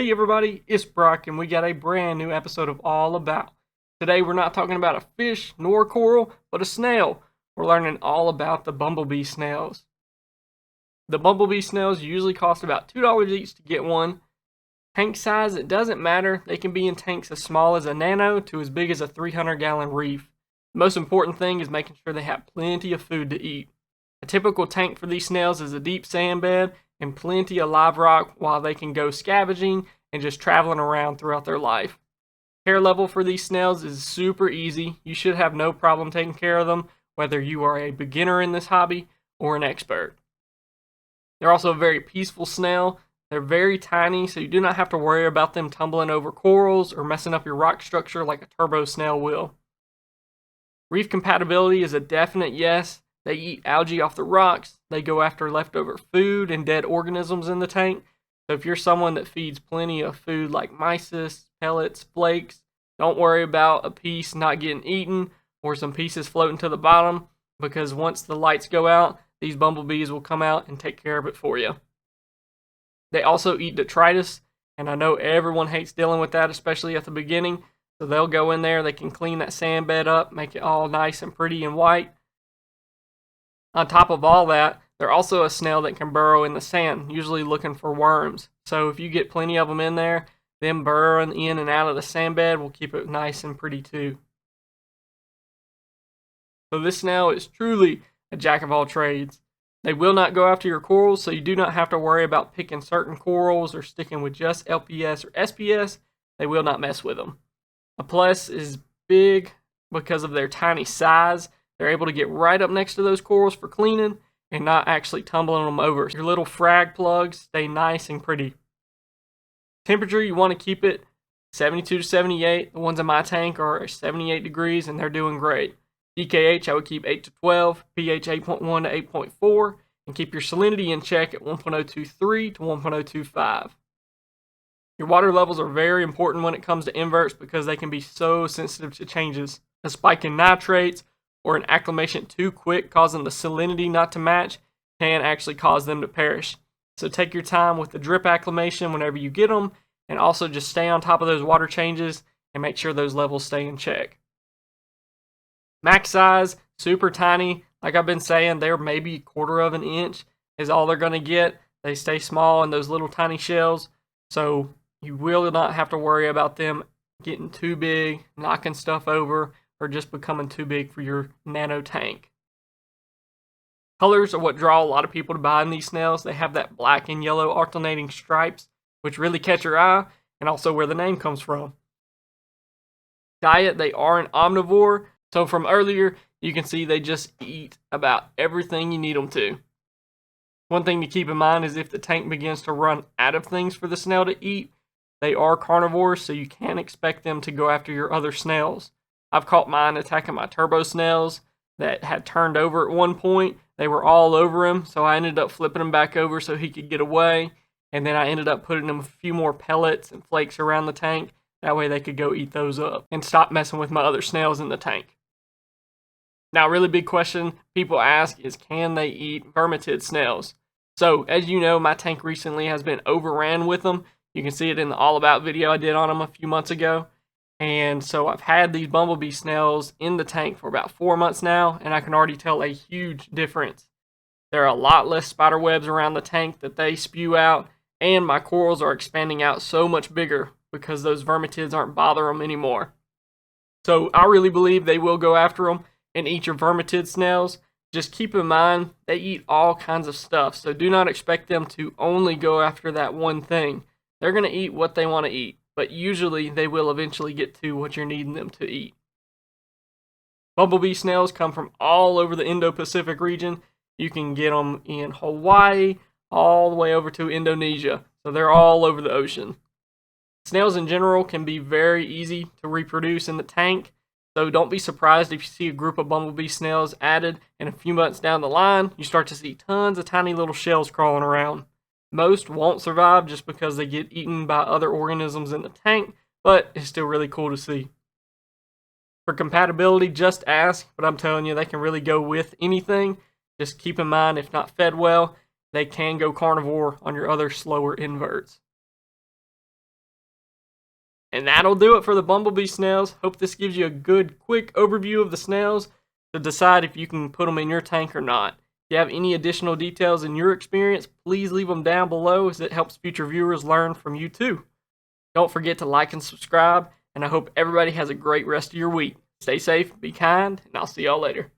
Hey everybody, it's Brock and we got a brand new episode of All About. Today we're not talking about a fish nor a coral, but a snail. We're learning all about the bumblebee snails. The bumblebee snails usually cost about $2 each to get one. Tank size, it doesn't matter. They can be in tanks as small as a nano to as big as a 300-gallon reef. The most important thing is making sure they have plenty of food to eat. A typical tank for these snails is a deep sand bed and plenty of live rock while they can go scavenging and just traveling around throughout their life. Care level for these snails is super easy. You should have no problem taking care of them, whether you are a beginner in this hobby or an expert. They're also a very peaceful snail. They're very tiny, so you do not have to worry about them tumbling over corals or messing up your rock structure like a turbo snail will. Reef compatibility is a definite yes. They eat algae off the rocks. They go after leftover food and dead organisms in the tank. So if you're someone that feeds plenty of food like mysis, pellets, flakes, don't worry about a piece not getting eaten or some pieces floating to the bottom, because once the lights go out, these bumblebees will come out and take care of it for you. They also eat detritus, and I know everyone hates dealing with that, especially at the beginning. So they'll go in there, they can clean that sand bed up, make it all nice and pretty and white. On top of all that, they're also a snail that can burrow in the sand, usually looking for worms. So if you get plenty of them in there, them burrowing in and out of the sand bed will keep it nice and pretty too. So this snail is truly a jack of all trades. They will not go after your corals, so you do not have to worry about picking certain corals or sticking with just LPS or SPS. They will not mess with them. A plus is big because of their tiny size. They're able to get right up next to those corals for cleaning and not actually tumbling them over. Your little frag plugs stay nice and pretty. Temperature, you want to keep it 72 to 78. The ones in my tank are 78 degrees and they're doing great. DKH, I would keep 8 to 12, pH 8.1 to 8.4, and keep your salinity in check at 1.023 to 1.025. Your water levels are very important when it comes to inverts because they can be so sensitive to changes. A spike in nitrates or an acclimation too quick causing the salinity not to match can actually cause them to perish. So take your time with the drip acclimation whenever you get them, and also just stay on top of those water changes and make sure those levels stay in check. Max size, super tiny. Like I've been saying, they're maybe a quarter of an inch is all they're going to get. They stay small in those little tiny shells, so you will not have to worry about them getting too big, knocking stuff over, or just becoming too big for your nano tank. Colors are what draw a lot of people to buying these snails. They have that black and yellow alternating stripes, which really catch your eye, and also where the name comes from. Diet, they are an omnivore. So from earlier, you can see they just eat about everything you need them to. One thing to keep in mind is if the tank begins to run out of things for the snail to eat, they are carnivores, so you can't expect them to go after your other snails. I've caught mine attacking my turbo snails that had turned over at one point. They were all over him, so I ended up flipping him back over so he could get away. And then I ended up putting him a few more pellets and flakes around the tank. That way they could go eat those up and stop messing with my other snails in the tank. Now, a really big question people ask is, can they eat vermitid snails? So, as you know, my tank recently has been overran with them. You can see it in the All About video I did on them a few months ago. And so I've had these bumblebee snails in the tank for about 4 months now, and I can already tell a huge difference. There are a lot less spider webs around the tank that they spew out, and my corals are expanding out so much bigger because those vermitids aren't bothering them anymore. So I really believe they will go after them and eat your vermitid snails. Just keep in mind, they eat all kinds of stuff, so do not expect them to only go after that one thing. They're going to eat what they want to eat, but usually they will eventually get to what you're needing them to eat. Bumblebee snails come from all over the Indo-Pacific region. You can get them in Hawaii, all the way over to Indonesia, so they're all over the ocean. Snails in general can be very easy to reproduce in the tank. So don't be surprised if you see a group of bumblebee snails added and a few months down the line, you start to see tons of tiny little shells crawling around. Most won't survive just because they get eaten by other organisms in the tank, but it's still really cool to see. For compatibility, just ask, but I'm telling you, they can really go with anything. Just keep in mind, if not fed well, they can go carnivore on your other slower inverts. And that'll do it for the Bumblebee Snails. Hope this gives you a good, quick overview of the snails to decide if you can put them in your tank or not. If you have any additional details in your experience, please leave them down below as it helps future viewers learn from you too. Don't forget to like and subscribe, and I hope everybody has a great rest of your week. Stay safe, be kind, and I'll see y'all later.